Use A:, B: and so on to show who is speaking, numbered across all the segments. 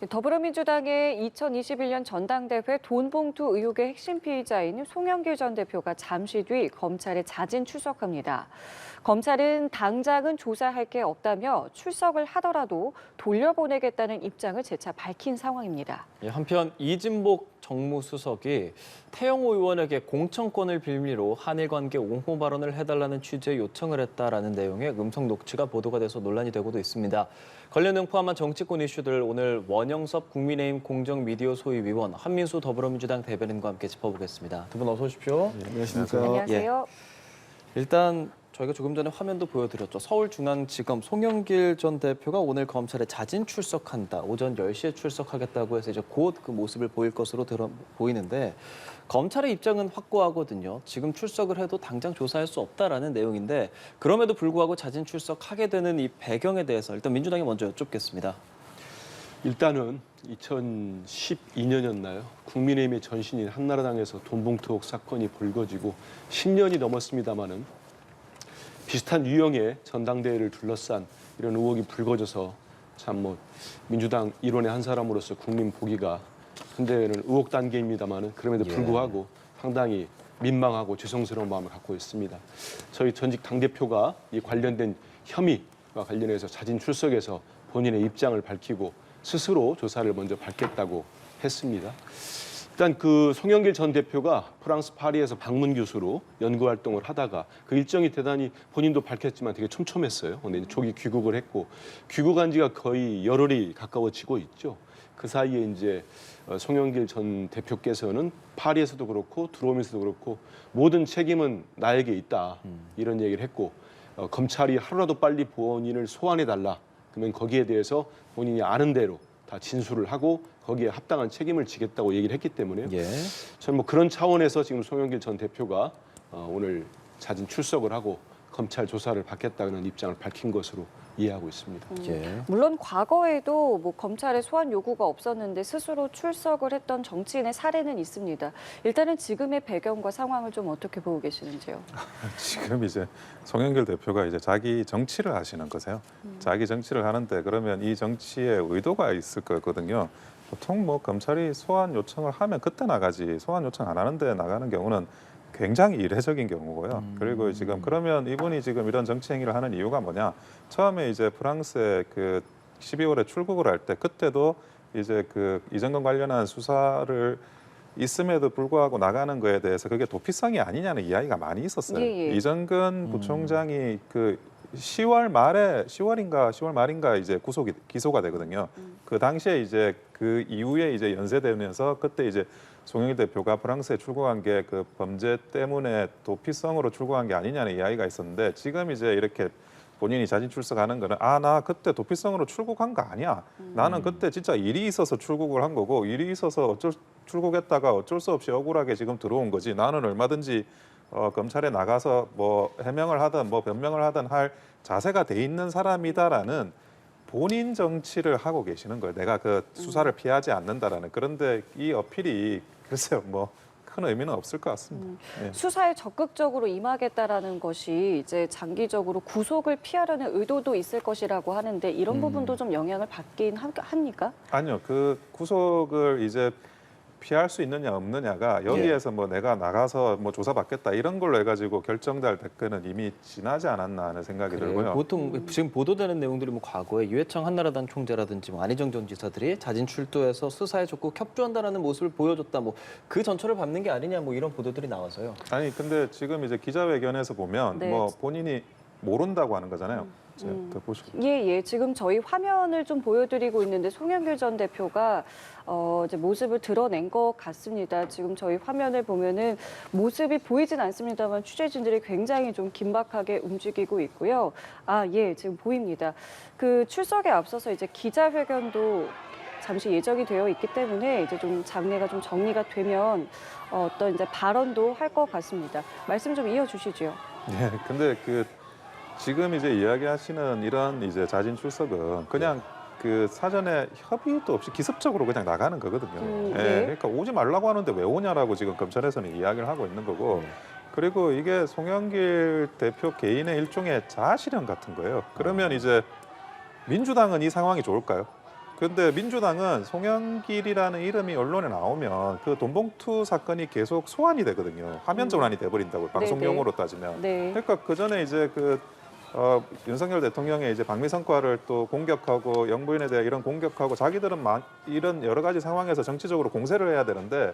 A: 더불어민주당의 2021년 전당대회 돈봉투 의혹의 핵심 피의자인 송영길 전 대표가 잠시 뒤 검찰에 자진 출석합니다. 검찰은 당장은 조사할 게 없다며 출석을 하더라도 돌려보내겠다는 입장을 재차 밝힌 상황입니다.
B: 한편 이진복 정무수석이 태영호 의원에게 공천권을 빌미로 한일 관계 옹호 발언을 해달라는 취지의 요청을 했다라는 내용의 음성 녹취가 보도가 돼서 논란이 되고도 있습니다. 관련 내용 포함한 정치권 이슈들 오늘 원영섭 국민의힘 공정미디어 소위위원, 한민수 더불어민주당 대변인과 함께 짚어보겠습니다. 두 분 어서 오십시오.
C: 네, 안녕하십니까.
A: 안녕하세요.
B: 일단 저희가 조금 전에 화면도 보여드렸죠. 서울중앙지검 송영길 전 대표가 오늘 검찰에 자진 출석한다. 오전 10시에 출석하겠다고 해서 이제 곧 그 모습을 보일 것으로 보이는데 검찰의 입장은 확고하거든요. 지금 출석을 해도 당장 조사할 수 없다라는 내용인데 그럼에도 불구하고 자진 출석하게 되는 이 배경에 대해서 일단 민주당이 먼저 여쭙겠습니다.
C: 일단은 2012년이었나요? 국민의힘의 전신인 한나라당에서 돈봉투 의혹 사건이 불거지고 10년이 넘었습니다마는 비슷한 유형의 전당대회를 둘러싼 이런 의혹이 불거져서 참 민주당 일원의 한 사람으로서 국민 보기가 현재는 의혹 단계입니다마는 그럼에도 불구하고 상당히 민망하고 죄송스러운 마음을 갖고 있습니다. 저희 전직 당대표가 이 관련된 혐의와 관련해서 자진 출석해서 본인의 입장을 밝히고 스스로 조사를 먼저 받겠다고 했습니다. 일단 그 송영길 전 대표가 프랑스 파리에서 방문 교수로 연구 활동을 하다가 그 일정이 대단히 본인도 밝혔지만 되게 촘촘했어요. 근데 조기 귀국을 했고 귀국한 지가 거의 열흘이 가까워지고 있죠. 그 사이에 이제 송영길 전 대표께서는 파리에서도 그렇고 들어오면서도 그렇고 모든 책임은 나에게 있다 이런 얘기를 했고 검찰이 하루라도 빨리 본인을 소환해달라. 그러면 거기에 대해서 본인이 아는 대로 다 진술을 하고 거기에 합당한 책임을 지겠다고 얘기를 했기 때문에 저는 그런 차원에서 지금 송영길 전 대표가 오늘 자진 출석을 하고 검찰 조사를 받겠다는 입장을 밝힌 것으로 이해하고 있습니다.
A: 물론 과거에도 검찰의 소환 요구가 없었는데 스스로 출석을 했던 정치인의 사례는 있습니다. 일단은 지금의 배경과 상황을 좀 어떻게 보고 계시는지요?
D: 지금 이제 송영길 대표가 이제 자기 정치를 하시는 거세요. 자기 정치를 하는데 그러면 이 정치에 의도가 있을 거거든요. 보통 검찰이 소환 요청을 하면 그때 나가지 소환 요청 안 하는데 나가는 경우는 굉장히 이례적인 경우고요. 그리고 지금 그러면 이분이 지금 이런 정치 행위를 하는 이유가 뭐냐? 처음에 이제 프랑스에 그 12월에 출국을 할 때 그때도 이제 그 이정근 관련한 수사를 있음에도 불구하고 나가는 거에 대해서 그게 도피성이 아니냐는 이야기가 많이 있었어요. 이정근 부총장이 그 10월 말인가 이제 기소가 되거든요. 그 당시에 이제 그 이후에 이제 연쇄되면서 그때 이제 송영길 대표가 프랑스에 출국한 게 그 범죄 때문에 도피성으로 출국한 게 아니냐는 이야기가 있었는데 지금 이제 이렇게 본인이 자진 출석하는 거는 나 그때 도피성으로 출국한 거 아니야. 나는 그때 진짜 일이 있어서 출국을 한 거고 일이 있어서 출국했다가 어쩔 수 없이 억울하게 지금 들어온 거지. 나는 얼마든지 검찰에 나가서 해명을 하든 변명을 하든 할 자세가 돼 있는 사람이다라는 본인 정치를 하고 계시는 거예요. 내가 그 수사를 피하지 않는다라는. 그런데 이 어필이 글쎄요, 큰 의미는 없을 것 같습니다.
A: 수사에 적극적으로 임하겠다라는 것이 이제 장기적으로 구속을 피하려는 의도도 있을 것이라고 하는데 이런 부분도 좀 영향을 받긴 합니까?
D: 아니요, 그 구속을 이제 피할 수 있느냐 없느냐가 여기에서 내가 나가서 조사받겠다 이런 걸로 해가지고 결정될 대권은 이미 지나지 않았나 하는 생각이 들고요.
B: 보통 지금 보도되는 내용들이 과거에 유해창 한나라당 총재라든지 안희정 전 지사들이 자진 출두해서 수사에 적극 협조한다라는 모습을 보여줬다. 그 전철을 밟는 게 아니냐 이런 보도들이 나와서요.
D: 아니 근데 지금 이제 기자회견에서 보면 본인이 모른다고 하는 거잖아요.
A: 지금 저희 화면을 좀 보여드리고 있는데 송영길 전 대표가 이제 모습을 드러낸 것 같습니다. 지금 저희 화면을 보면은 모습이 보이진 않습니다만 취재진들이 굉장히 좀 긴박하게 움직이고 있고요. 지금 보입니다. 그 출석에 앞서서 이제 기자회견도 잠시 예정이 되어 있기 때문에 이제 좀 장례가 좀 정리가 되면 어떤 이제 발언도 할 것 같습니다. 말씀 좀 이어주시죠.
D: 네, 근데 지금 이제 이야기하시는 이런 이제 자진 출석은 그냥 그 사전에 협의도 없이 기습적으로 그냥 나가는 거거든요. 그러니까 오지 말라고 하는데 왜 오냐라고 지금 검찰에서는 이야기를 하고 있는 거고 그리고 이게 송영길 대표 개인의 일종의 자아실현 같은 거예요. 그러면 이제 민주당은 이 상황이 좋을까요? 근데 민주당은 송영길이라는 이름이 언론에 나오면 그 돈봉투 사건이 계속 소환이 되거든요. 화면 전환이 돼버린다고 방송
A: 네네.
D: 용어로 따지면.
A: 네.
D: 그러니까 그 전에 이제 윤석열 대통령의 이제 방미 성과를 또 공격하고 영부인에 대해 이런 공격하고 자기들은 이런 여러 가지 상황에서 정치적으로 공세를 해야 되는데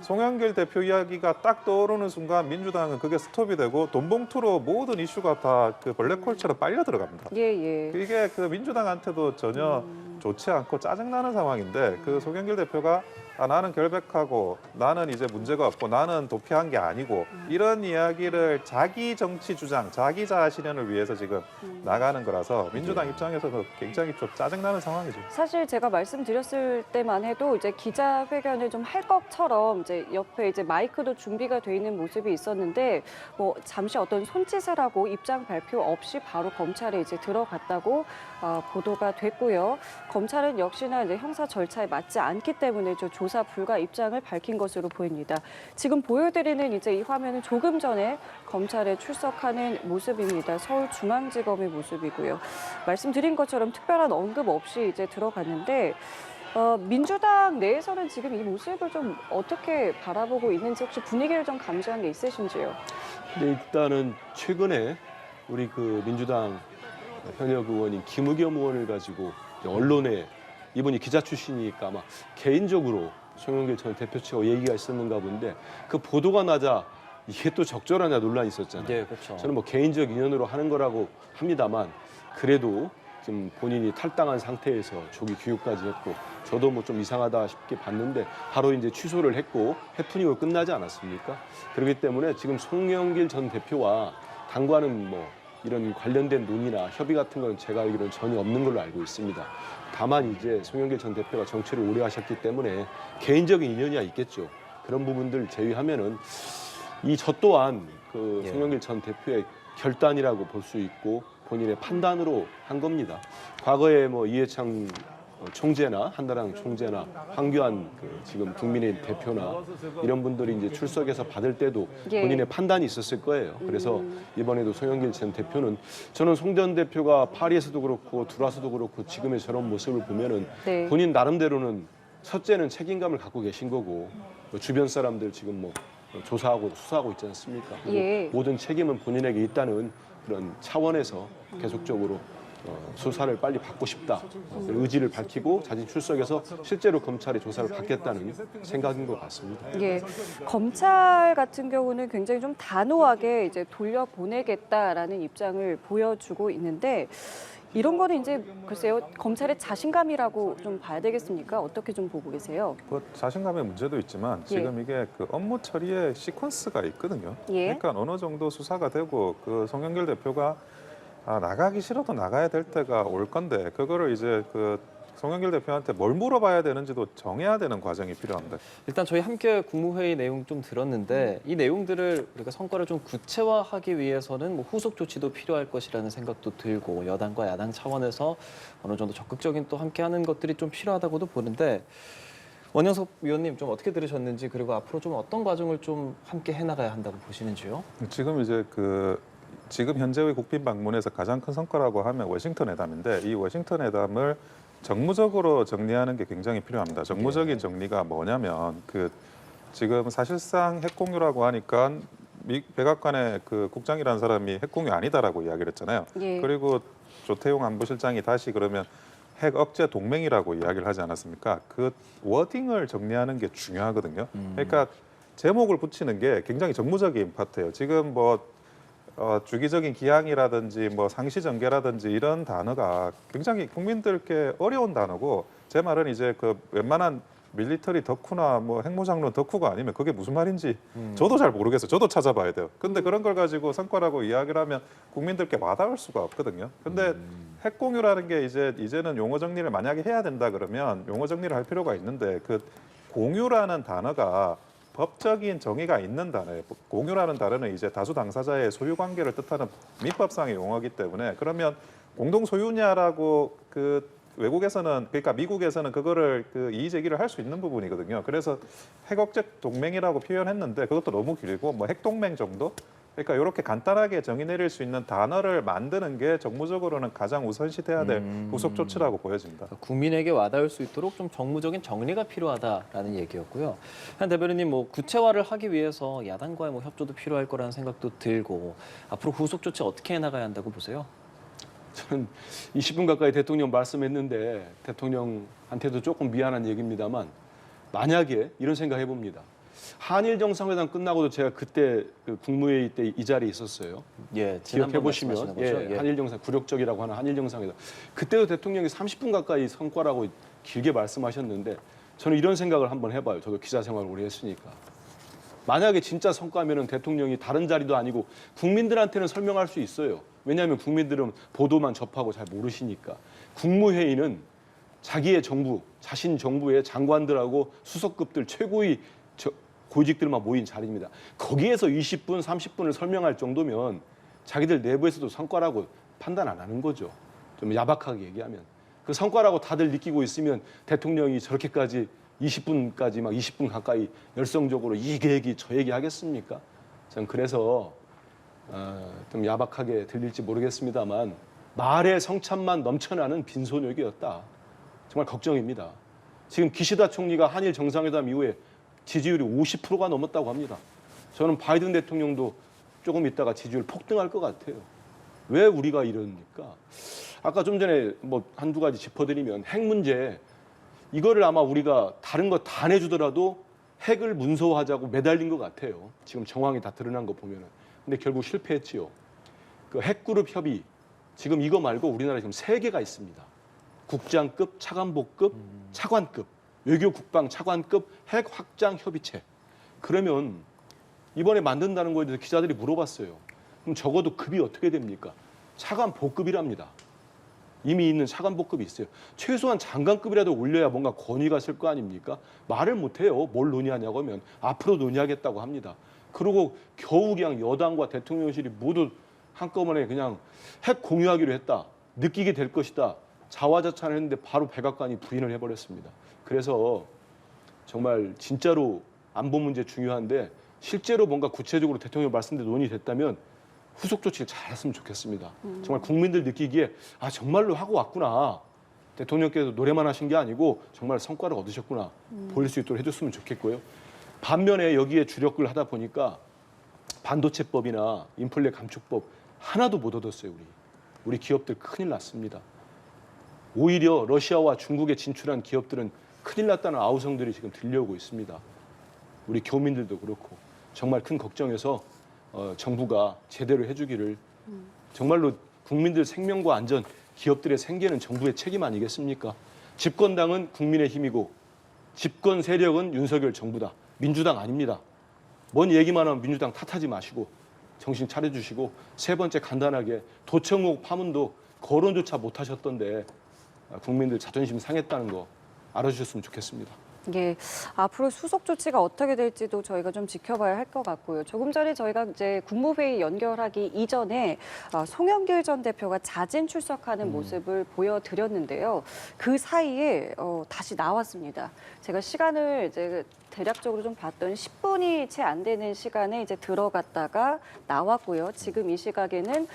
D: 송영길 대표 이야기가 딱 떠오르는 순간 민주당은 그게 스톱이 되고 돈봉투로 모든 이슈가 다 그 블랙홀처럼 빨려 들어갑니다.
A: 예.
D: 이게 그 민주당한테도 전혀 좋지 않고 짜증나는 상황인데 그 송영길 대표가 나는 결백하고 나는 이제 문제가 없고 나는 도피한 게 아니고 이런 이야기를 자기 정치 주장, 자기 자아 실현을 위해서 지금 나가는 거라서 민주당 입장에서도 굉장히 좀 짜증나는 상황이죠.
A: 사실 제가 말씀드렸을 때만 해도 이제 기자회견을 좀 할 것처럼 이제 옆에 이제 마이크도 준비가 돼 있는 모습이 있었는데 뭐 잠시 어떤 손짓을 하고 입장 발표 없이 바로 검찰에 이제 들어갔다고 보도가 됐고요. 검찰은 역시나 이제 형사 절차에 맞지 않기 때문에 조사 불가 입장을 밝힌 것으로 보입니다. 지금 보여드리는 이제 이 화면은 조금 전에 검찰에 출석하는 모습입니다. 서울중앙지검의 모습이고요. 말씀드린 것처럼 특별한 언급 없이 이제 들어갔는데 민주당 내에서는 지금 이 모습을 좀 어떻게 바라보고 있는지 혹시 분위기를 좀 감지한 게 있으신지요?
C: 근데 일단은 최근에 우리 그 민주당 현역 의원인 김의겸 의원을 가지고 언론에 이분이 기자 출신이니까 아마 개인적으로 송영길 전 대표 측하고 얘기가 있었는가 본데 그 보도가 나자 이게 또 적절하냐 논란이 있었잖아요.
B: 네, 그렇죠.
C: 저는 뭐 개인적 인연으로 하는 거라고 합니다만 그래도 지금 본인이 탈당한 상태에서 조기 귀국까지 했고 저도 뭐 좀 이상하다 싶게 봤는데 바로 이제 취소를 했고 해프닝으로 끝나지 않았습니까? 그렇기 때문에 지금 송영길 전 대표와 당과는 뭐 이런 관련된 논의나 협의 같은 건 제가 알기로는 전혀 없는 걸로 알고 있습니다. 다만 이제 송영길 전 대표가 정치를 오래 하셨기 때문에 개인적인 인연이 있겠죠. 그런 부분들 제외하면은 저 또한 그
B: 예.
C: 송영길 전 대표의 결단이라고 볼 수 있고 본인의 판단으로 한 겁니다. 과거에 뭐 이해창 총재나 한나라당 총재나 황교안 지금 국민의 대표나 이런 분들이 이제 출석해서 받을 때도
A: 예.
C: 본인의 판단이 있었을 거예요. 그래서 이번에도 송영길 전 대표는 저는 송 전 대표가 파리에서도 그렇고 들어와서도 그렇고 지금의 저런 모습을 보면은
A: 네.
C: 본인 나름대로는 첫째는 책임감을 갖고 계신 거고 주변 사람들 지금 뭐 조사하고 수사하고 있지 않습니까? 그리고
A: 예.
C: 모든 책임은 본인에게 있다는 그런 차원에서 계속적으로 수사를 빨리 받고 싶다 의지를 밝히고 자진 출석해서 실제로 검찰의 조사를 받겠다는 생각인 것 같습니다.
A: 예, 검찰 같은 경우는 굉장히 좀 단호하게 이제 돌려보내겠다라는 입장을 보여주고 있는데 이런 거는 이제 글쎄요 검찰의 자신감이라고 좀 봐야 되겠습니까? 어떻게 좀 보고 계세요?
D: 그 자신감의 문제도 있지만 지금 이게 그 업무 처리에 시퀀스가 있거든요.
A: 예.
D: 그러니까 어느 정도 수사가 되고 그 송영길 대표가 나가기 싫어도 나가야 될 때가 올 건데 그거를 이제 그 송영길 대표한테 뭘 물어봐야 되는지도 정해야 되는 과정이 필요합니다.
B: 일단 저희 함께 국무회의 내용 좀 들었는데 이 내용들을 우리가 성과를 좀 구체화하기 위해서는 뭐 후속 조치도 필요할 것이라는 생각도 들고 여당과 야당 차원에서 어느 정도 적극적인 또 함께하는 것들이 좀 필요하다고도 보는데 원영석 위원님 좀 어떻게 들으셨는지 그리고 앞으로 좀 어떤 과정을 좀 함께 해나가야 한다고 보시는지요?
D: 지금 이제 지금 현재의 국빈 방문에서 가장 큰 성과라고 하면 워싱턴 회담인데 이 워싱턴 회담을 정무적으로 정리하는 게 굉장히 필요합니다. 정무적인 정리가 뭐냐면 지금 사실상 핵 공유라고 하니까 백악관의 그 국장이라는 사람이 핵 공유 아니다라고 이야기를 했잖아요.
A: 예.
D: 그리고 조태용 안보실장이 다시 그러면 핵 억제 동맹이라고 이야기를 하지 않았습니까? 그 워딩을 정리하는 게 중요하거든요. 그러니까 제목을 붙이는 게 굉장히 정무적인 파트예요. 지금 뭐 주기적인 기항이라든지 뭐 상시전개라든지 이런 단어가 굉장히 국민들께 어려운 단어고 제 말은 이제 그 웬만한 밀리터리 덕후나 뭐 핵무장론 덕후가 아니면 그게 무슨 말인지 저도 잘 모르겠어요. 저도 찾아봐야 돼요. 근데 그런 걸 가지고 성과라고 이야기를 하면 국민들께 와닿을 수가 없거든요. 근데 핵 공유라는 게 이제는 용어 정리를 만약에 해야 된다 그러면 용어 정리를 할 필요가 있는데 그 공유라는 단어가 법적인 정의가 있는 단어예요. 공유라는 단어는 이제 다수 당사자의 소유 관계를 뜻하는 민법상의 용어이기 때문에 그러면 공동 소유냐라고 외국에서는 그러니까 미국에서는 그거를 이의 제기를 할 수 있는 부분이거든요. 그래서 핵 억제 동맹이라고 표현했는데 그것도 너무 길고 뭐 핵 동맹 정도 그러니까 이렇게 간단하게 정의 내릴 수 있는 단어를 만드는 게 정무적으로는 가장 우선시돼야 될 후속 조치라고 보여집니다.
B: 국민에게 와닿을 수 있도록 좀 정무적인 정리가 필요하다라는 얘기였고요. 한 대변인님, 뭐 구체화를 하기 위해서 야당과의 뭐 협조도 필요할 거라는 생각도 들고 앞으로 후속 조치 어떻게 해나가야 한다고 보세요?
C: 저는 20분 가까이 대통령 말씀했는데 대통령한테도 조금 미안한 얘기입니다만 만약에 이런 생각 해봅니다. 한일 정상회담 끝나고도 제가 그때 그 국무회의 때 이 자리에 있었어요.
B: 예,
C: 기억해 보시면 한일 정상 굴욕적이라고 하는 한일 정상회담. 그때도 대통령이 30분 가까이 성과라고 길게 말씀하셨는데 저는 이런 생각을 한번 해봐요. 저도 기자 생활을 오래 했으니까. 만약에 진짜 성과면은 대통령이 다른 자리도 아니고 국민들한테는 설명할 수 있어요. 왜냐하면 국민들은 보도만 접하고 잘 모르시니까. 국무회의는 자기의 정부, 자신 정부의 장관들하고 수석급들 최고위 고직들만 모인 자리입니다. 거기에서 20분, 30분을 설명할 정도면 자기들 내부에서도 성과라고 판단 안 하는 거죠. 좀 야박하게 얘기하면. 그 성과라고 다들 느끼고 있으면 대통령이 저렇게까지 20분까지 막 20분 가까이 열성적으로 이 얘기 저 얘기 하겠습니까? 저는 그래서 좀 야박하게 들릴지 모르겠습니다만 말의 성찬만 넘쳐나는 빈소욕이었다. 정말 걱정입니다. 지금 기시다 총리가 한일 정상회담 이후에 지지율이 50%가 넘었다고 합니다. 저는 바이든 대통령도 조금 있다가 지지율 폭등할 것 같아요. 왜 우리가 이러니까? 아까 좀 전에 뭐 한두 가지 짚어드리면 핵 문제, 이거를 아마 우리가 다른 거 다 내주더라도 핵을 문서화하자고 매달린 것 같아요. 지금 정황이 다 드러난 거 보면은. 근데 결국 실패했지요. 그 핵그룹 협의, 지금 이거 말고 우리나라에 지금 3개가 있습니다. 국장급, 차관복급, 차관급, 외교 국방 차관급 핵 확장 협의체. 그러면 이번에 만든다는 거에 대해서 기자들이 물어봤어요. 그럼 적어도 급이 어떻게 됩니까? 차관복급이랍니다. 이미 있는 차관복급이 있어요. 최소한 장관급이라도 올려야 뭔가 권위가 쓸 거 아닙니까? 말을 못해요. 뭘 논의하냐고 하면 앞으로 논의하겠다고 합니다. 그리고 겨우 그냥 여당과 대통령실이 모두 한꺼번에 그냥 핵 공유하기로 했다. 느끼게 될 것이다. 자화자찬을 했는데 바로 백악관이 부인을 해버렸습니다. 그래서 정말 진짜로 안보 문제 중요한데 실제로 뭔가 구체적으로 대통령 말씀대로 논의됐다면 후속 조치를 잘 했으면 좋겠습니다. 정말 국민들 느끼기에 아 정말로 하고 왔구나. 대통령께서 노래만 하신 게 아니고 정말 성과를 얻으셨구나. 보일 수 있도록 해줬으면 좋겠고요. 반면에 여기에 주력을 하다 보니까 반도체법이나 인플레 감축법 하나도 못 얻었어요. 우리 기업들 큰일 났습니다. 오히려 러시아와 중국에 진출한 기업들은 큰일 났다는 아우성들이 지금 들려오고 있습니다. 우리 교민들도 그렇고 정말 큰 걱정해서 정부가 제대로 해주기를 정말로 국민들 생명과 안전, 기업들의 생계는 정부의 책임 아니겠습니까? 집권당은 국민의힘이고 집권 세력은 윤석열 정부다. 민주당 아닙니다. 뭔 얘기만 하면 민주당 탓하지 마시고 정신 차려주시고 세 번째 간단하게 도청 의혹 파문도 거론조차 못하셨던데 국민들 자존심 상했다는 거 알아주셨으면 좋겠습니다.
A: 예, 앞으로 수속 조치가 어떻게 될지도 저희가 좀 지켜봐야 할 것 같고요. 조금 전에 저희가 이제 국무회의 연결하기 이전에 송영길 전 대표가 자진 출석하는 모습을 보여드렸는데요. 그 사이에 다시 나왔습니다. 제가 시간을 이제 대략적으로 좀 봤더니 10분이 채 안 되는 시간에 이제 들어갔다가 나왔고요. 지금 이 시각에는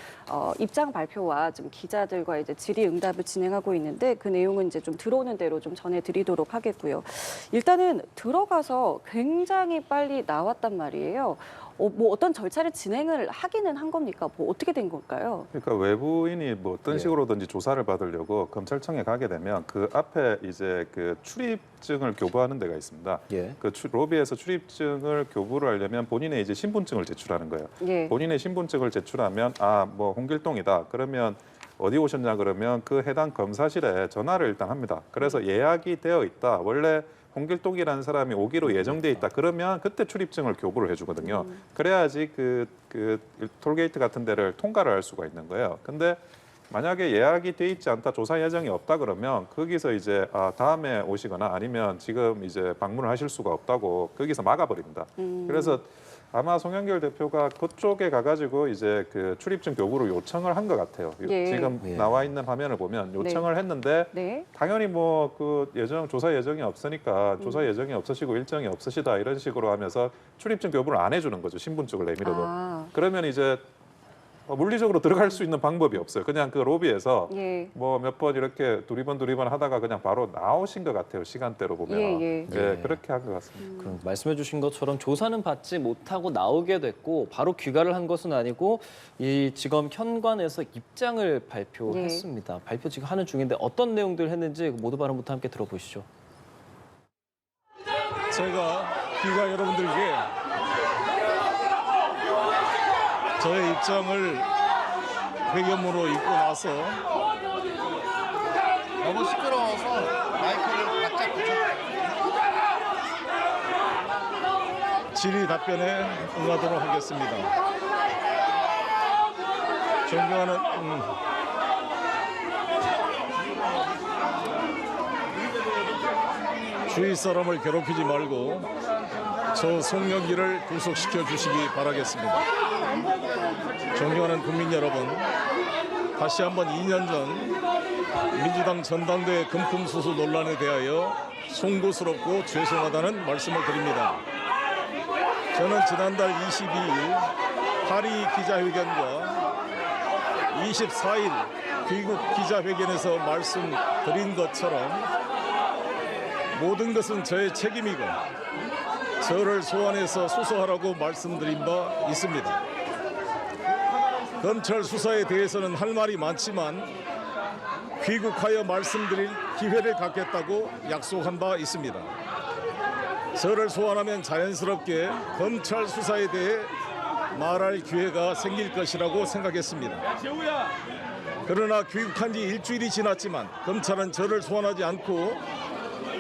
A: 입장 발표와 좀 기자들과 이제 질의응답을 진행하고 있는데 그 내용은 이제 좀 들어오는 대로 좀 전해드리도록 하겠고요. 일단은 들어가서 굉장히 빨리 나왔단 말이에요. 뭐 어떤 절차를 진행을 하기는 한 겁니까? 뭐 어떻게 된 걸까요?
D: 그러니까 외부인이 뭐 어떤 식으로든지 조사를 받으려고 검찰청에 가게 되면 그 앞에 이제 그 출입증을 교부하는 데가 있습니다.
B: 예.
D: 그 로비에서 출입증을 교부를 하려면 본인의 이제 신분증을 제출하는 거예요.
A: 예.
D: 본인의 신분증을 제출하면 뭐 홍길동이다. 그러면 어디 오셨냐 그러면 그 해당 검사실에 전화를 일단 합니다. 그래서 예약이 되어 있다. 원래 홍길동이라는 사람이 오기로 예정돼 있다. 그러면 그때 출입증을 교부를 해주거든요. 그래야지 그 톨게이트 같은 데를 통과를 할 수가 있는 거예요. 근데 만약에 예약이 돼 있지 않다, 조사 예정이 없다 그러면 거기서 이제 다음에 오시거나 아니면 지금 이제 방문을 하실 수가 없다고 거기서 막아버립니다. 그래서 아마 송영길 대표가 그쪽에 가가지고 이제 그 출입증 교부를 요청을 한 것 같아요.
A: 예.
D: 지금
B: 예.
D: 나와 있는 화면을 보면 요청을 했는데
A: 네.
D: 당연히 뭐 그 조사 예정이 없으니까 조사 예정이 없으시고 일정이 없으시다 이런 식으로 하면서 출입증 교부를 안 해주는 거죠. 신분증을 내밀어도.
A: 아,
D: 그러면 이제 물리적으로 들어갈 수 있는 방법이 없어요. 그냥 그 로비에서
A: 예.
D: 뭐 몇 번 이렇게 두리번 하다가 그냥 바로 나오신 것 같아요. 시간대로 보면.
A: 예.
D: 네, 그렇게 한 것 같습니다.
B: 그럼 말씀해주신 것처럼 조사는 받지 못하고 나오게 됐고 바로 귀가를 한 것은 아니고 이 지검 현관에서 입장을 발표했습니다. 발표 지금 하는 중인데 어떤 내용들 했는지 모두 발언부터 함께 들어보시죠.
E: 저희가 기자 여러분들께 저의 입장을 회견문으로 읽고 나서
F: 너무 시끄러워서 마이크를 바짝 붙여.
E: 질의 답변에 응하도록 하겠습니다. 존경하는 주위 사람을 괴롭히지 말고 저 송영길을 구속시켜 주시기 바라겠습니다. 존경하는 국민 여러분, 다시 한번 2년 전 민주당 전당대회 금품수수 논란에 대하여 송구스럽고 죄송하다는 말씀을 드립니다. 저는 지난달 22일 파리 기자회견과 24일 귀국 기자회견에서 말씀드린 것처럼 모든 것은 저의 책임이고 저를 소환해서 수사하라고 말씀드린 바 있습니다. 검찰 수사에 대해서는 할 말이 많지만 귀국하여 말씀드릴 기회를 갖겠다고 약속한 바 있습니다. 저를 소환하면 자연스럽게 검찰 수사에 대해 말할 기회가 생길 것이라고 생각했습니다. 그러나 귀국한 지 일주일이 지났지만 검찰은 저를 소환하지 않고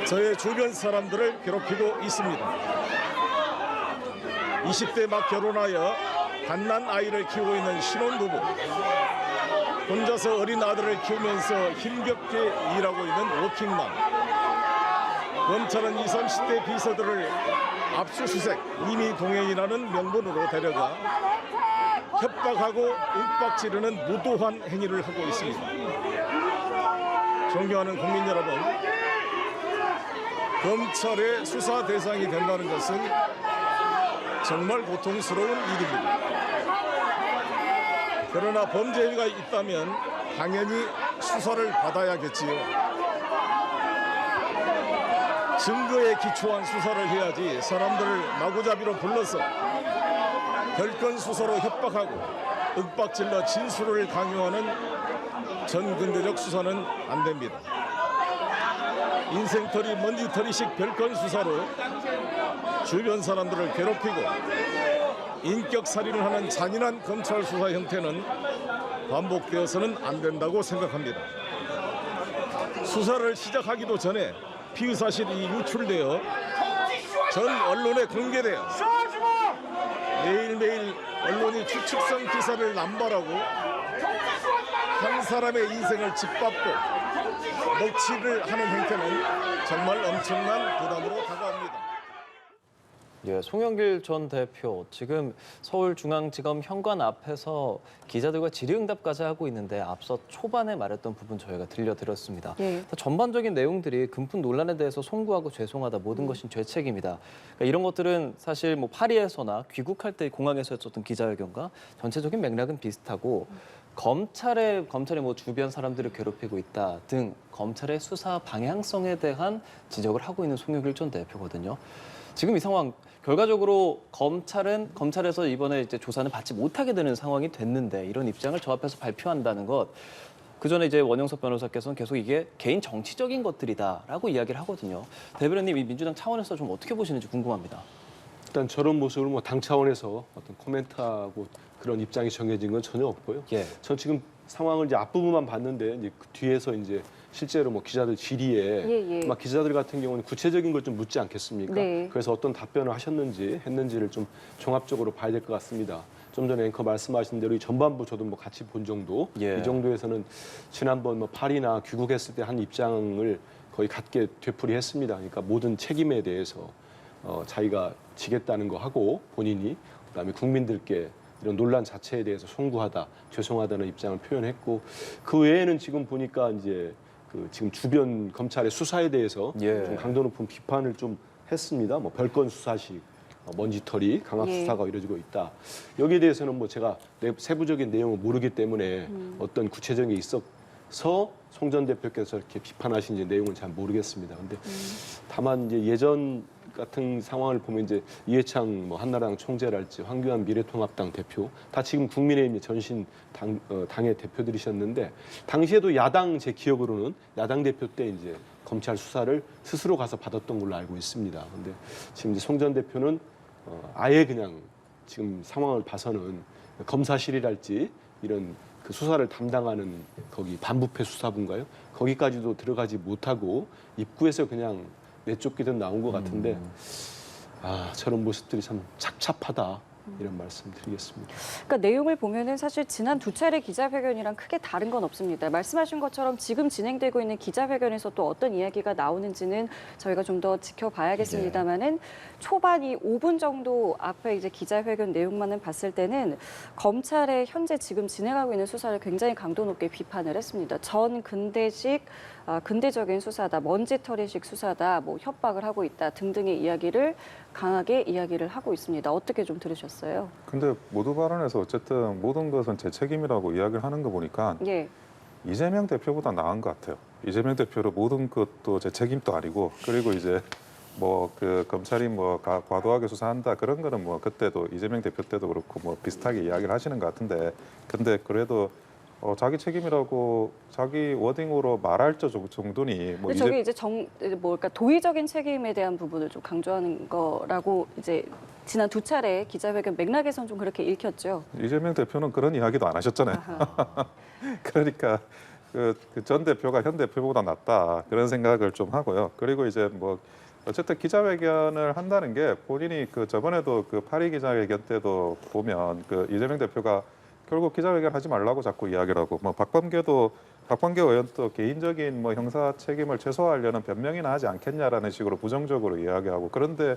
E: 저의 주변 사람들을 괴롭히고 있습니다. 20대 막 결혼하여 갓난 아이를 키우고 있는 신혼부부, 혼자서 어린 아들을 키우면서 힘겹게 일하고 있는 워킹맘, 검찰은 20, 30대 비서들을 압수수색, 임의 동행이라는 명분으로 데려가 협박하고 윽박지르는 무도한 행위를 하고 있습니다. 존경하는 국민 여러분, 검찰의 수사 대상이 된다는 것은 정말 고통스러운 일입니다. 그러나 범죄 행위가 있다면 당연히 수사를 받아야겠지요. 증거에 기초한 수사를 해야지 사람들을 마구잡이로 불러서 별건 수사로 협박하고 윽박질러 진술을 강요하는 전근대적 수사는 안 됩니다. 인생털이 먼지털이식 별건 수사로 주변 사람들을 괴롭히고 인격살인을 하는 잔인한 검찰 수사 형태는 반복되어서는 안 된다고 생각합니다. 수사를 시작하기도 전에 피의 사실이 유출되어 전 언론에 공개되어 매일매일 언론이 추측성 기사를 남발하고 한 사람의 인생을 짓밟고 먹칠을 하는 행태는 정말 엄청난 부담으로 다가옵니다.
B: 예, 송영길 전 대표 지금 서울중앙지검 현관 앞에서 기자들과 질의응답까지 하고 있는데 앞서 초반에 말했던 부분 저희가 들려드렸습니다.
A: 예.
B: 전반적인 내용들이 금품 논란에 대해서 송구하고 죄송하다 모든 것이 제 책임이다. 그러니까 이런 것들은 사실 뭐 파리에서나 귀국할 때 공항에서 했었던 기자회견과 전체적인 맥락은 비슷하고 검찰이 뭐 주변 사람들을 괴롭히고 있다 등 검찰의 수사 방향성에 대한 지적을 하고 있는 송영길 전 대표거든요. 지금 이 상황 결과적으로 검찰에서 이번에 이제 조사는 받지 못하게 되는 상황이 됐는데 이런 입장을 저 앞에서 발표한다는 것, 그 전에 이제 원영석 변호사께서는 계속 이게 개인 정치적인 것들이다라고 이야기를 하거든요. 대변인님, 이 민주당 차원에서 좀 어떻게 보시는지 궁금합니다.
C: 일단 저런 모습을 뭐 당 차원에서 어떤 코멘트하고 그런 입장이 정해진 건 전혀 없고요.
B: 예.
C: 전 지금 상황을 이제 앞부분만 봤는데 이제 그 뒤에서 이제 실제로 뭐 기자들 질의에
A: 예.
C: 막 기자들 같은 경우는 구체적인 걸 좀 묻지 않겠습니까?
A: 네.
C: 그래서 어떤 답변을 했는지를 좀 종합적으로 봐야 될 것 같습니다. 좀 전에 앵커 말씀하신 대로 이 전반부 저도 뭐 같이 본 정도,
B: 예.
C: 이 정도에서는 지난번 뭐 파리나 귀국했을 때 한 입장을 거의 같게 되풀이했습니다. 그러니까 모든 책임에 대해서 자기가 지겠다는 거 하고 본인이 그다음에 국민들께 이런 논란 자체에 대해서 송구하다, 죄송하다는 입장을 표현했고 그 외에는 지금 보니까 이제 그 지금 주변 검찰의 수사에 대해서
B: 예.
C: 좀 강도 높은 비판을 좀 했습니다. 뭐 별건 수사식, 먼지털이 강압
A: 예.
C: 수사가 이루어지고 있다. 여기에 대해서는 뭐 제가 세부적인 내용을 모르기 때문에 어떤 구체적인 게 있어서 송 전 대표께서 이렇게 비판하신 내용은 잘 모르겠습니다. 근데 다만 이제 예전 같은 상황을 보면 이제 이해창 뭐 한나라당 총재랄지 황교안 미래통합당 대표 다 지금 국민의힘 전신 당의 대표들이셨는데 당시에도 야당 제 기억으로는 야당 대표 때 이제 검찰 수사를 스스로 가서 받았던 걸로 알고 있습니다. 근데 지금 이제 송 전 대표는 아예 그냥 지금 상황을 봐서는 검사실이랄지 이런 그 수사를 담당하는 거기 반부패 수사부인가요? 거기까지도 들어가지 못하고 입구에서 그냥 내쫓기든 나온 것 같은데 저런 모습들이 참 착잡하다 이런 말씀 드리겠습니다.
A: 그러니까 내용을 보면은 사실 지난 두 차례 기자회견이랑 크게 다른 건 없습니다. 말씀하신 것처럼 지금 진행되고 있는 기자회견에서 또 어떤 이야기가 나오는지는 저희가 좀 더 지켜봐야겠습니다만은 초반 이 5분 정도 앞에 이제 기자회견 내용만은 봤을 때는 검찰의 현재 지금 진행하고 있는 수사를 굉장히 강도 높게 비판을 했습니다. 전 근대식 근대적인 수사다, 먼지털이식 수사다, 뭐 협박을 하고 있다 등등의 이야기를 강하게 이야기를 하고 있습니다. 어떻게 좀 들으셨어요?
D: 근데 모두 발언에서 어쨌든 모든 것은 제 책임이라고 이야기를 하는 거 보니까
A: 예.
D: 이재명 대표보다 나은 것 같아요. 이재명 대표로 모든 것도 제 책임도 아니고 그리고 이제 뭐 그 검찰이 뭐 과도하게 수사한다 그런 거는 뭐 그때도 이재명 대표 때도 그렇고 뭐 비슷하게 이야기를 하시는 것 같은데 근데 그래도 자기 책임이라고 자기 워딩으로 말할 정도니 뭐
A: 근데 저게 이제 그러니까 도의적인 책임에 대한 부분을 좀 강조하는 거라고 이제 지난 두 차례 기자회견 맥락에선 좀 그렇게 읽혔죠.
D: 이재명 대표는 그런 이야기도 안 하셨잖아요.
A: 아하.
D: 그러니까 그 전 대표가 현 대표보다 낫다 그런 생각을 좀 하고요. 그리고 이제 뭐 어쨌든 기자회견을 한다는 게 본인이 그 저번에도 그 파리 기자회견 때도 보면 그 이재명 대표가 결국 기자회견 하지 말라고 자꾸 이야기를 하고 뭐 박범계 의원도 개인적인 뭐 형사 책임을 최소화하려는 변명이나 하지 않겠냐라는 식으로 부정적으로 이야기하고 그런데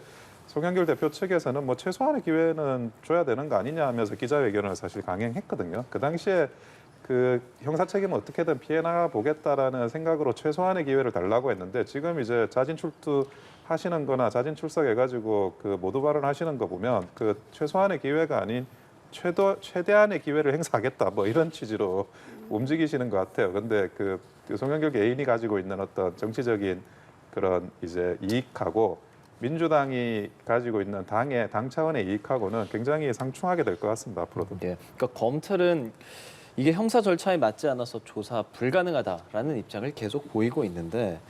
D: 송영길 대표 측에서는 뭐 최소한의 기회는 줘야 되는 거 아니냐 하면서 기자회견을 사실 강행했거든요. 그 당시에 그 형사 책임을 어떻게든 피해 나가 보겠다라는 생각으로 최소한의 기회를 달라고 했는데 지금 이제 자진 출두하시는 거나 자진 출석해가지고 그 모두 발언하시는 거 보면 그 최소한의 기회가 아닌 최대한의 기회를 행사하겠다 뭐 이런 취지로 움직이시는 것 같아요. 근데 그 송영길 개인이 가지고 있는 어떤 정치적인 그런 이제 이익하고 민주당이 가지고 있는 당 차원의 이익하고는 굉장히 상충하게 될 것 같습니다. 앞으로도.
B: 예. 그러니까 검찰은 이게 형사 절차에 맞지 않아서 조사 불가능하다라는 입장을 계속 보이고 있는데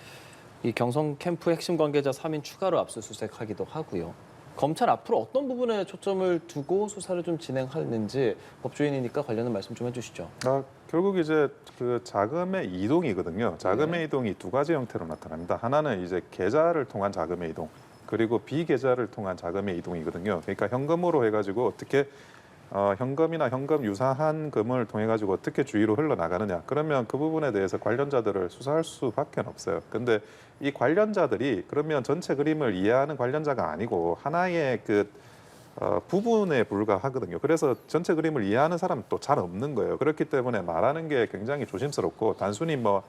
B: 이 경성 캠프 핵심 관계자 3인 추가로 압수수색하기도 하고요. 검찰 앞으로 어떤 부분에 초점을 두고 수사를 좀 진행하는지 법조인이니까 관련된 말씀 좀 해주시죠.
D: 결국 이제 그 자금의 이동이거든요. 자금의 이동이 두 가지 형태로 나타납니다. 하나는 이제 계좌를 통한 자금의 이동, 그리고 비계좌를 통한 자금의 이동이거든요. 그러니까 현금으로 해가지고 어떻게 현금이나 현금 유사한 금을 통해 가지고 어떻게 주위로 흘러나가느냐. 그러면 그 부분에 대해서 관련자들을 수사할 수밖에 없어요. 근데 이 관련자들이 그러면 전체 그림을 이해하는 관련자가 아니고 하나의 그 부분에 불과하거든요. 그래서 전체 그림을 이해하는 사람은 또 잘 없는 거예요. 그렇기 때문에 말하는 게 굉장히 조심스럽고 단순히 뭐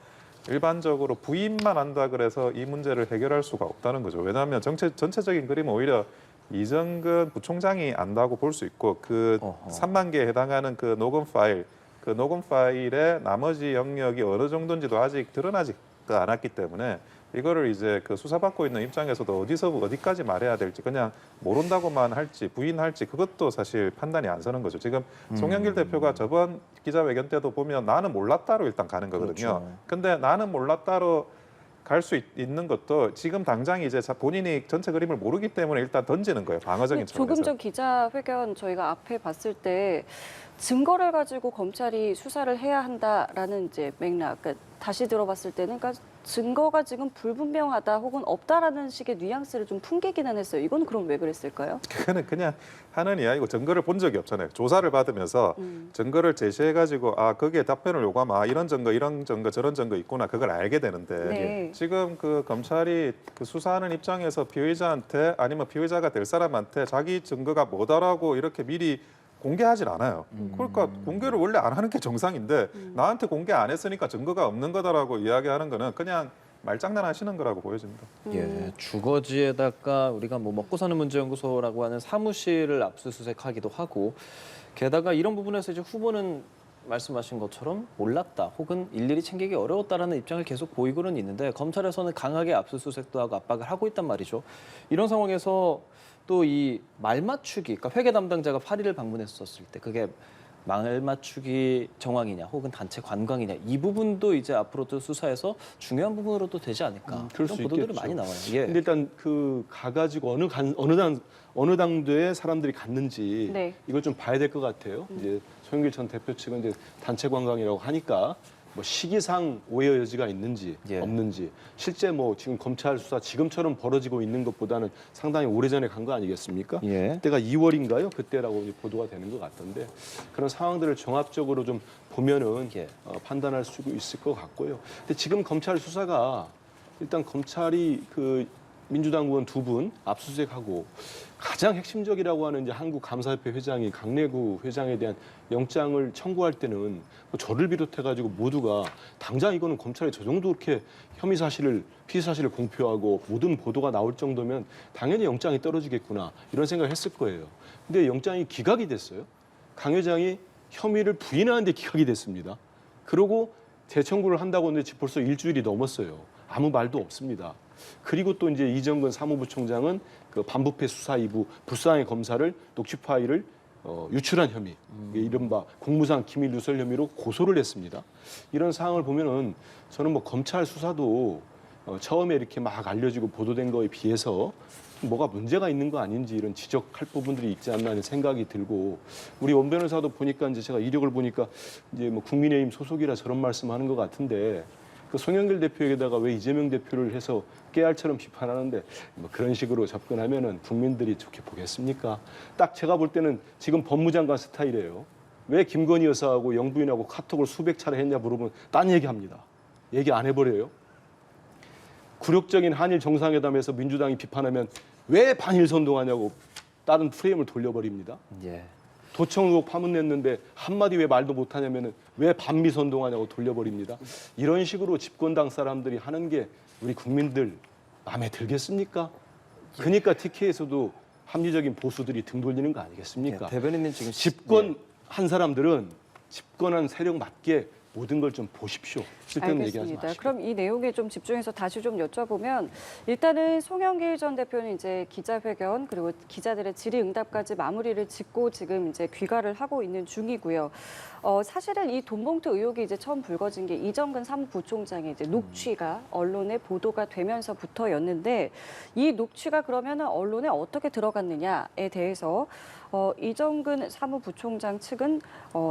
D: 일반적으로 부인만 한다 그래서 이 문제를 해결할 수가 없다는 거죠. 왜냐하면 전체적인 그림은 오히려 이정근 부총장이 안다고 볼 수 있고 그 3만 개에 해당하는 그 녹음 파일의 나머지 영역이 어느 정도인지도 아직 드러나지가 않았기 때문에 이거를 이제 그 수사받고 있는 입장에서도 어디까지 말해야 될지 그냥 모른다고만 할지 부인할지 그것도 사실 판단이 안 서는 거죠. 지금 송영길 대표가 저번 기자회견 때도 보면 나는 몰랐다로 일단 가는 거거든요.
B: 그렇죠.
D: 근데 나는 몰랐다로 갈 수 있는 것도 지금 당장 이제 본인이 전체 그림을 모르기 때문에 일단 던지는 거예요. 방어적인 차원에서.
A: 조금 전 기자회견 저희가 앞에 봤을 때 증거를 가지고 검찰이 수사를 해야 한다라는 이제 맥락. 그러니까 다시 들어봤을 때는 그러니까 증거가 지금 불분명하다 혹은 없다라는 식의 뉘앙스를 좀 풍기기는 했어요. 이건 그럼 왜 그랬을까요?
D: 그거는 그냥 하는 이야기고 증거를 본 적이 없잖아요. 조사를 받으면서 증거를 제시해가지고 거기에 답변을 요구하면 이런 증거, 이런 증거, 저런 증거 있구나 그걸 알게 되는데
A: 네.
D: 지금 그 검찰이 그 수사하는 입장에서 피의자한테 아니면 피의자가 될 사람한테 자기 증거가 뭐다라고 이렇게 미리 공개하질 않아요. 그러니까 공개를 원래 안 하는 게 정상인데 나한테 공개 안 했으니까 증거가 없는 거다라고 이야기하는 거는 그냥 말장난하시는 거라고 보여집니다.
B: 예, 주거지에다가 우리가 뭐 먹고 사는 문제연구소라고 하는 사무실을 압수수색하기도 하고 게다가 이런 부분에서 이제 후보는 말씀하신 것처럼 몰랐다 혹은 일일이 챙기기 어려웠다라는 입장을 계속 보이고는 있는데 검찰에서는 강하게 압수수색도 하고 압박을 하고 있단 말이죠. 이런 상황에서 또 이 말맞추기, 그러니까 회계 담당자가 파리를 방문했었을 때 그게 말맞추기 정황이냐 혹은 단체 관광이냐 이 부분도 이제 앞으로도 수사에서 중요한 부분으로도 되지 않을까
C: 그럴
B: 이런
C: 수
B: 보도들이
C: 있겠죠.
B: 많이 나와요. 예.
C: 근데 일단 그 가가지고 어느 당도에 사람들이 갔는지
A: 네.
C: 이걸 좀 봐야 될 것 같아요. 이제 송영길 전 대표 측은 이제 단체 관광이라고 하니까 뭐 시기상 오해 여지가 있는지
B: 예.
C: 없는지 실제 뭐 지금 검찰 수사 지금처럼 벌어지고 있는 것보다는 상당히 오래전에 간 거 아니겠습니까?
B: 예.
C: 그때가 2월인가요? 그때라고 이제 보도가 되는 것 같던데 그런 상황들을 종합적으로 좀 보면은
B: 예.
C: 판단할 수 있을 것 같고요. 근데 지금 검찰 수사가 일단 검찰이 그 민주당 의원 2분 압수수색하고 가장 핵심적이라고 하는 이제 한국감사협회 회장이 강래구 회장에 대한 영장을 청구할 때는 뭐 저를 비롯해가지고 모두가 당장 이거는 검찰이 저 정도 이렇게 혐의 사실을 피의 사실을 공표하고 모든 보도가 나올 정도면 당연히 영장이 떨어지겠구나 이런 생각을 했을 거예요. 근데 영장이 기각이 됐어요. 강 회장이 혐의를 부인하는데 기각이 됐습니다. 그러고 재청구를 한다고 했는데 벌써 일주일이 넘었어요. 아무 말도 없습니다. 그리고 또 이제 이정근 사무부총장은 그 반부패 수사 2부 불쌍의 검사를 녹취 파일을 유출한 혐의, 이른바 공무상 기밀 누설 혐의로 고소를 했습니다. 이런 상황을 보면은 저는 뭐 검찰 수사도 처음에 이렇게 막 알려지고 보도된 거에 비해서 뭐가 문제가 있는 거 아닌지 이런 지적할 부분들이 있지 않나 하는 생각이 들고 우리 원 변호사도 보니까 이제 제가 이력을 보니까 이제 뭐 국민의힘 소속이라 저런 말씀하는 것 같은데. 그 송영길 대표에게다가 왜 이재명 대표를 해서 깨알처럼 비판하는데 뭐 그런 식으로 접근하면은 국민들이 좋게 보겠습니까? 딱 제가 볼 때는 지금 법무장관 스타일이에요. 왜 김건희 여사하고 영부인하고 카톡을 수백 차례 했냐 물어보면 딴 얘기합니다. 얘기 안 해버려요. 굴욕적인 한일 정상회담에서 민주당이 비판하면 왜 반일 선동하냐고 다른 프레임을 돌려버립니다.
B: 예.
C: 도청 의혹 파문냈는데 한마디 왜 말도 못하냐면은 왜 반미 선동하냐고 돌려버립니다. 이런 식으로 집권당 사람들이 하는 게 우리 국민들 마음에 들겠습니까? 그러니까 TK에서도 합리적인 보수들이 등 돌리는 거 아니겠습니까?
B: 예, 대변인님 지금
C: 집권한 사람들은 집권한 세력 맞게 모든 걸 좀 보십시오. 쓸데없는 얘기하지
A: 알겠습니다.
C: 마시고.
A: 그럼 이 내용에 좀 집중해서 다시 좀 여쭤보면 일단은 송영길 전 대표는 이제 기자회견 그리고 기자들의 질의응답까지 마무리를 짓고 지금 이제 귀가를 하고 있는 중이고요. 사실은 이 돈봉투 의혹이 이제 처음 불거진 게 이정근 사무부총장의 이제 녹취가 언론에 보도가 되면서부터였는데 이 녹취가 그러면은 언론에 어떻게 들어갔느냐에 대해서 이정근 사무부총장 측은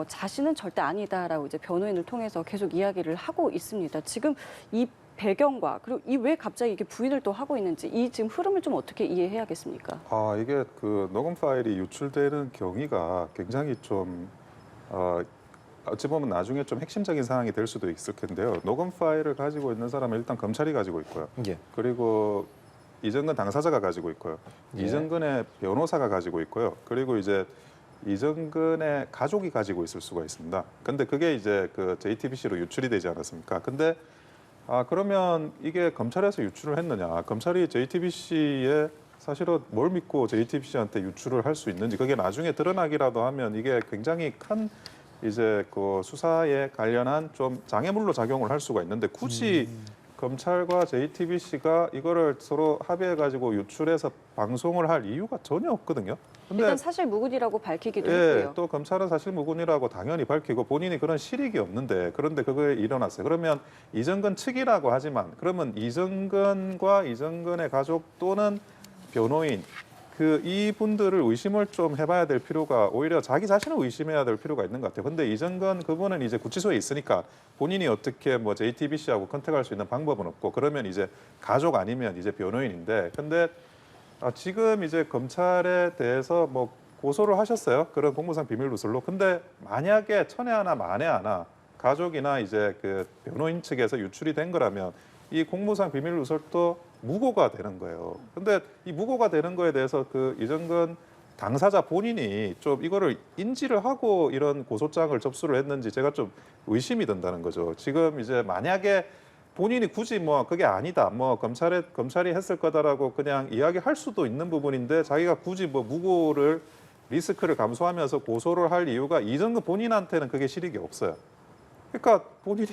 A: 자신은 절대 아니다라고 이제 변호인을 통해서 계속 이야기를 하고 있습니다. 지금 이 배경과 그리고 이 왜 갑자기 이렇게 부인을 또 하고 있는지 이 지금 흐름을 좀 어떻게 이해해야겠습니까?
D: 이게 그 녹음 파일이 유출되는 경위가 굉장히 좀 어찌 보면 나중에 좀 핵심적인 사항이 될 수도 있을 텐데요. 녹음 파일을 가지고 있는 사람은 일단 검찰이 가지고 있고요.
B: 예.
D: 그리고 이정근 당사자가 가지고 있고요.
B: 예.
D: 이정근의 변호사가 가지고 있고요. 그리고 이제 이정근의 가족이 가지고 있을 수가 있습니다. 근데 그게 이제 그 JTBC로 유출이 되지 않았습니까? 근데 그러면 이게 검찰에서 유출을 했느냐? 검찰이 JTBC에 사실은 뭘 믿고 JTBC한테 유출을 할 수 있는지 그게 나중에 드러나기라도 하면 이게 굉장히 큰 이제 그 수사에 관련한 좀 장애물로 작용을 할 수가 있는데 굳이 검찰과 JTBC가 이거를 서로 합의해 가지고 유출해서 방송을 할 이유가 전혀 없거든요. 근데
A: 일단 사실 무근이라고 밝히기도
D: 예,
A: 했고요.
D: 또 검찰은 사실 무근이라고 당연히 밝히고 본인이 그런 실익이 없는데 그런데 그거에 일어났어요. 그러면 이정근 측이라고 하지만 그러면 이정근과 이정근의 가족 또는 변호인 그 이분들을 의심을 좀 해봐야 될 필요가 오히려 자기 자신을 의심해야 될 필요가 있는 것 같아요. 근데 이정근 그분은 이제 구치소에 있으니까 본인이 어떻게 뭐 JTBC하고 컨택할 수 있는 방법은 없고 그러면 이제 가족 아니면 이제 변호인인데 근데 지금 이제 검찰에 대해서 뭐 고소를 하셨어요. 그런 공무상 비밀 누설로. 근데 만약에 천에 하나 만에 하나 가족이나 이제 그 변호인 측에서 유출이 된 거라면 이 공무상 비밀 누설도 무고가 되는 거예요. 근데 이 무고가 되는 거에 대해서 그 이정근 당사자 본인이 좀 이거를 인지를 하고 이런 고소장을 접수를 했는지 제가 좀 의심이 든다는 거죠. 지금 이제 만약에 본인이 굳이 뭐 그게 아니다, 뭐 검찰이 했을 거다라고 그냥 이야기할 수도 있는 부분인데 자기가 굳이 뭐 무고를 리스크를 감수하면서 고소를 할 이유가 이정근 본인한테는 그게 실익이 없어요. 그러니까 본인이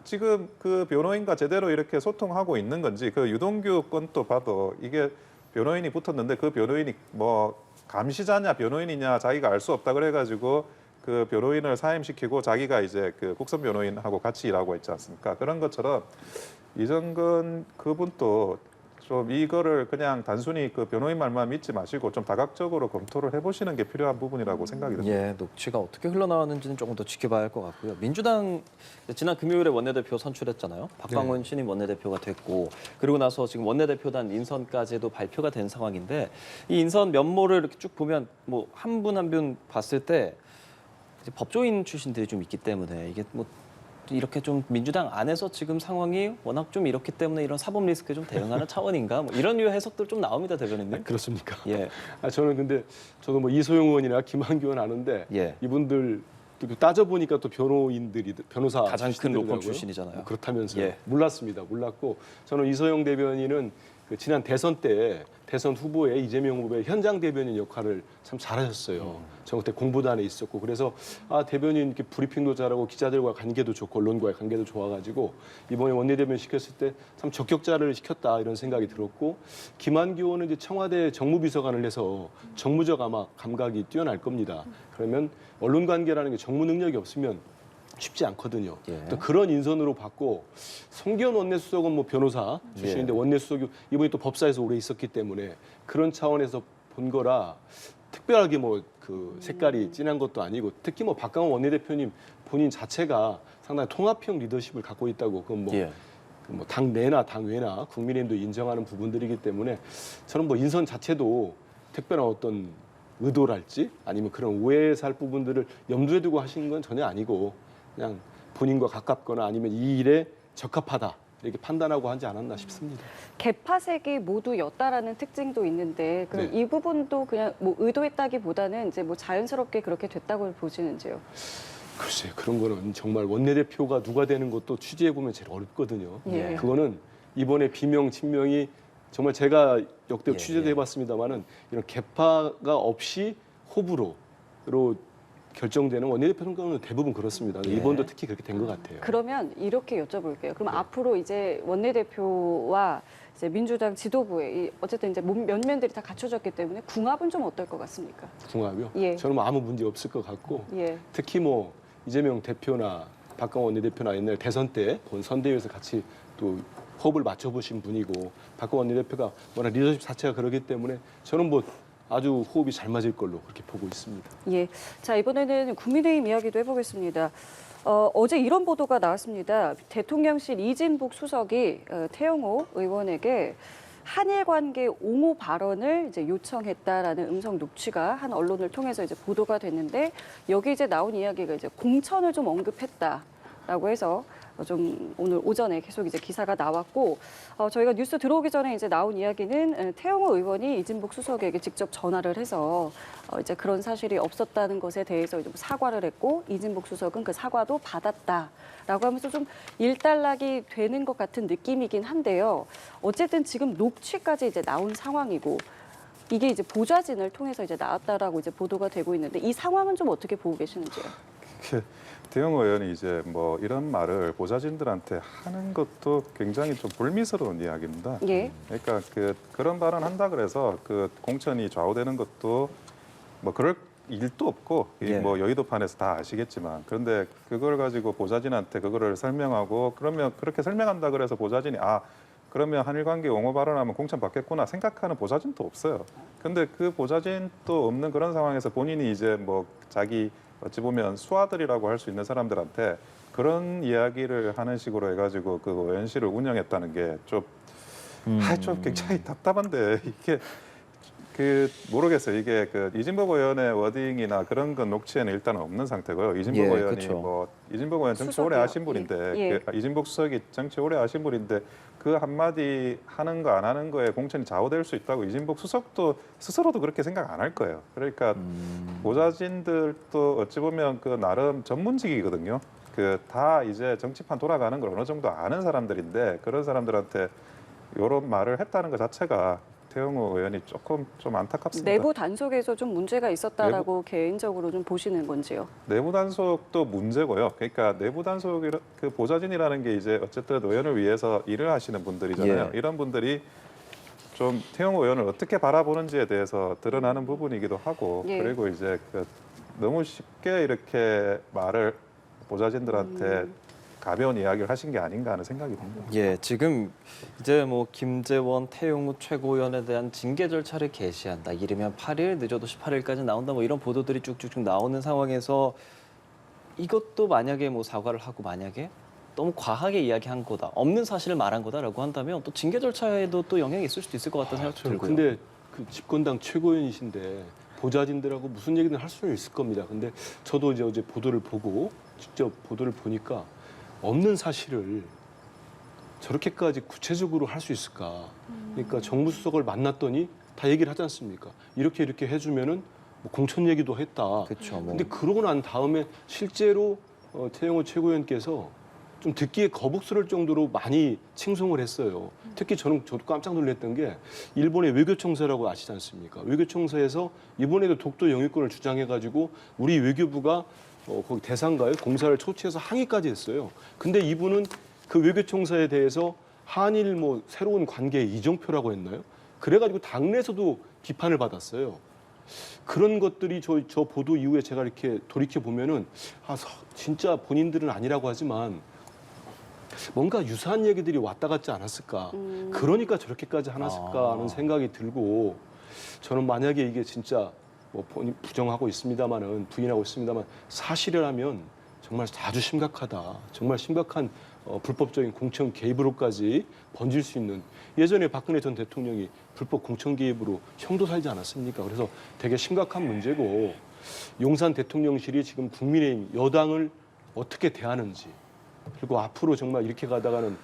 D: 지금 그 변호인과 제대로 이렇게 소통하고 있는 건지 그 유동규 건도 봐도 이게 변호인이 붙었는데 그 변호인이 뭐 감시자냐 변호인이냐 자기가 알 수 없다 그래가지고 그 변호인을 사임시키고 자기가 이제 그 국선 변호인하고 같이 일하고 있지 않습니까? 그런 것처럼 이정근 그분도 좀 이거를 그냥 단순히 그 변호인 말만 믿지 마시고 좀 다각적으로 검토를 해보시는 게 필요한 부분이라고 생각이 듭니다.
B: 예, 녹취가 어떻게 흘러나왔는지는 조금 더 지켜봐야 할 것 같고요. 민주당 지난 금요일에 원내대표 선출했잖아요. 박광원 신임 원내대표가 됐고 그리고 나서 지금 원내대표단 인선까지도 발표가 된 상황인데 이 인선 면모를 이렇게 쭉 보면 뭐 한 분 한 분 봤을 때 이제 법조인 출신들이 좀 있기 때문에 이게 뭐 이렇게 좀 민주당 안에서 지금 상황이 워낙 좀 이렇기 때문에 이런 사법 리스크에 좀 대응하는 차원인가 뭐 이런 류의 해석들 좀 나옵니다, 대변인님.
C: 그렇습니까?
B: 예.
C: 저는 근데 저도 뭐 이소영 의원이나 김한규 의원 아는데
B: 예.
C: 이분들 따져 보니까 또 변호인들이 변호사
B: 가장 큰 로펌
C: 출신들이더라고요.
B: 출신이잖아요.
C: 그렇다면서요.
B: 예.
C: 몰랐습니다. 몰랐고 저는 이소영 대변인은 그 지난 대선 때 대선 후보에 이재명 후보의 현장 대변인 역할을 참 잘하셨어요. 저 그때 공보단에 있었고 그래서 대변인 이렇게 브리핑도 잘하고 기자들과 관계도 좋고 언론과의 관계도 좋아가지고 이번에 원내대변인 시켰을 때 참 적격자를 시켰다 이런 생각이 들었고 김한규 의원은 이제 청와대 정무비서관을 해서 정무적 아마 감각이 뛰어날 겁니다. 그러면 언론 관계라는 게 정무 능력이 없으면 쉽지 않거든요.
B: 예.
C: 또 그런 인선으로 받고 송기현 원내수석은 뭐 변호사 출신인데 원내수석이 이분이 또 법사에서 오래 있었기 때문에 그런 차원에서 본 거라 특별하게 뭐 그 색깔이 진한 것도 아니고 특히 뭐 박광원 원내대표님 본인 자체가 상당히 통합형 리더십을 갖고 있다고 그건 뭐
B: 예.
C: 뭐 당내나 당외나 국민의힘도 인정하는 부분들이기 때문에 저는 뭐 인선 자체도 특별한 어떤 의도랄지 아니면 그런 오해 살 부분들을 염두에 두고 하신 건 전혀 아니고 그냥 본인과 가깝거나 아니면 이 일에 적합하다 이렇게 판단하고 하지 않았나 싶습니다.
A: 개파색이 모두였다라는 특징도 있는데 그럼
C: 네.
A: 이 부분도 그냥 뭐 의도했다기보다는 이제 뭐 자연스럽게 그렇게 됐다고 보시는지요?
C: 글쎄 그런 거는 정말 원내대표가 누가 되는 것도 취재해 보면 제일 어렵거든요.
A: 예.
C: 그거는 이번에 비명 친명이 정말 제가 역대
B: 예,
C: 취재도
B: 예.
C: 해봤습니다만은 이런 개파가 없이 호불호로 결정되는 원내대표 선거는 대부분 그렇습니다.
B: 예.
C: 이번도 특히 그렇게 된 것 같아요.
A: 그러면 이렇게 여쭤볼게요. 그럼
C: 네.
A: 앞으로 이제 원내대표와 이제 민주당 지도부에 어쨌든 이제 면면들이 다 갖춰졌기 때문에 궁합은 좀 어떨 것 같습니까?
C: 궁합이요?
A: 예.
C: 저는 뭐 아무 문제 없을 것 같고
A: 예.
C: 특히 뭐 이재명 대표나 박광원 원내대표나 옛날 대선 때 본 선대위에서 같이 또 호흡을 맞춰보신 분이고 박광원 원내대표가 워낙 리더십 자체가 그러기 때문에 저는 뭐 아주 호흡이 잘 맞을 걸로 그렇게 보고 있습니다.
A: 예. 자, 이번에는 국민의힘 이야기도 해보겠습니다. 어제 이런 보도가 나왔습니다. 대통령실 이진복 수석이 태영호 의원에게 한일 관계 옹호 발언을 이제 요청했다라는 음성 녹취가 한 언론을 통해서 이제 보도가 됐는데 여기 이제 나온 이야기가 이제 공천을 좀 언급했다라고 해서 좀 오늘 오전에 계속 이제 기사가 나왔고 저희가 뉴스 들어오기 전에 이제 나온 이야기는 태영호 의원이 이진복 수석에게 직접 전화를 해서 이제 그런 사실이 없었다는 것에 대해서 이제 사과를 했고 이진복 수석은 그 사과도 받았다라고 하면서 좀 일단락이 되는 것 같은 느낌이긴 한데요. 어쨌든 지금 녹취까지 이제 나온 상황이고 이게 이제 보좌진을 통해서 이제 나왔다라고 이제 보도가 되고 있는데 이 상황은 좀 어떻게 보고 계시는지요?
D: 대형 의원이 이제 뭐 이런 말을 보좌진들한테 하는 것도 굉장히 좀 불미스러운 이야기입니다.
A: 예.
D: 그러니까 그런 발언 한다 그래서 그 공천이 좌우되는 것도 뭐 그럴 일도 없고
B: 예.
D: 뭐 여의도판에서 다 아시겠지만 그런데 그걸 가지고 보좌진한테 그거를 설명하고 그러면 그렇게 설명한다 그래서 보좌진이 그러면 한일 관계 옹호 발언하면 공천 받겠구나 생각하는 보좌진도 없어요. 근데 그 보좌진도 없는 그런 상황에서 본인이 이제 뭐 자기 어찌 보면 수하들이라고 할 수 있는 사람들한테 그런 이야기를 하는 식으로 해가지고 그 의원실을 운영했다는 게 좀 굉장히 답답한데 이게 모르겠어요. 이게 그 이진복 의원의 워딩이나 그런 건 녹취에는 일단 없는 상태고요. 이진복
B: 예,
D: 의원이
B: 그쵸.
D: 뭐 이진복 의원 정치
A: 수석이요.
D: 오래 하신 분인데
A: 예.
D: 이진복 수석이 정치 오래 하신 분인데 그 한마디 하는 거 안 하는 거에 공천이 좌우될 수 있다고 이진복 수석도 스스로도 그렇게 생각 안 할 거예요. 그러니까 보좌진들도 어찌 보면 그 나름 전문직이거든요. 그 다 이제 정치판 돌아가는 걸 어느 정도 아는 사람들인데 그런 사람들한테 이런 말을 했다는 것 자체가 태영호 의원이 조금 좀 안타깝습니다.
A: 내부 단속에서 좀 문제가 있었다라고 개인적으로 좀 보시는 건지요?
D: 내부 단속도 문제고요. 그러니까 내부 단속 그 보좌진이라는 게 이제 어쨌든 의원을 위해서 일을 하시는 분들이잖아요.
B: 예.
D: 이런 분들이 좀 태영호 의원을 어떻게 바라보는지에 대해서 드러나는 부분이기도 하고
A: 예.
D: 그리고 이제 너무 쉽게 이렇게 말을 보좌진들한테 가벼운 이야기를 하신 게 아닌가 하는 생각이 듭니다.
B: 예, 지금 이제 뭐 김재원, 태용우 최고위원에 대한 징계 절차를 개시한다. 이르면 8일, 늦어도 18일까지 나온다. 뭐 이런 보도들이 쭉쭉쭉 나오는 상황에서 이것도 만약에 뭐 사과를 하고 만약에 너무 과하게 이야기한 거다, 없는 사실을 말한 거다라고 한다면 또 징계 절차에도 또 영향이 있을 수도 있을 것 같다는 생각도 들고요.
C: 근데 그 집권당 최고위원이신데 보좌진들하고 무슨 얘기는 할 수는 있을 겁니다. 근데 저도 이제 어제 보도를 보고 직접 보도를 보니까 없는 사실을 저렇게까지 구체적으로 할 수 있을까? 그러니까 정부 수석을 만났더니 다 얘기를 하지 않습니까? 이렇게 해주면은 뭐 공천 얘기도 했다.
B: 그렇죠. 뭐.
C: 근데 그러고 난 다음에 실제로 태영호 최고위원께서 좀 듣기에 거북스러울 정도로 많이 칭송을 했어요. 특히 저도 깜짝 놀랐던 게 일본의 외교청사라고 아시지 않습니까? 외교청사에서 이번에도 독도 영유권을 주장해가지고 우리 외교부가 거기 대상가에 공사를 초치해서 항의까지 했어요. 근데 이분은 그 외교청사에 대해서 한일 뭐 새로운 관계의 이정표라고 했나요? 그래가지고 당내에서도 비판을 받았어요. 그런 것들이 저 보도 이후에 제가 이렇게 돌이켜 보면은 진짜 본인들은 아니라고 하지만 뭔가 유사한 얘기들이 왔다 갔지 않았을까. 그러니까 저렇게까지 하셨을까 하는 생각이 들고 저는 만약에 이게 진짜 뭐 부정하고 있습니다만은 부인하고 있습니다만 사실이라면 정말 아주 심각하다. 정말 심각한 불법적인 공천 개입으로까지 번질 수 있는 예전에 박근혜 전 대통령이 불법 공천 개입으로 형도 살지 않았습니까? 그래서 되게 심각한 문제고 용산 대통령실이 지금 국민의힘 여당을 어떻게 대하는지 그리고 앞으로 정말 이렇게 가다가는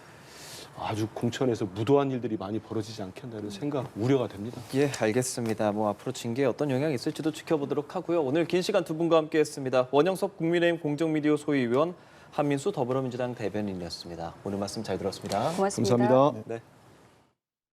C: 아주 공천에서 무도한 일들이 많이 벌어지지 않겠나는 생각, 우려가 됩니다.
B: 예, 알겠습니다. 뭐 앞으로 징계에 어떤 영향이 있을지도 지켜보도록 하고요. 오늘 긴 시간 두 분과 함께했습니다. 원영석 국민의힘 공정미디어 소위위원, 한민수 더불어민주당 대변인이었습니다. 오늘 말씀 잘 들었습니다.
A: 고맙습니다.
C: 감사합니다.
B: 네.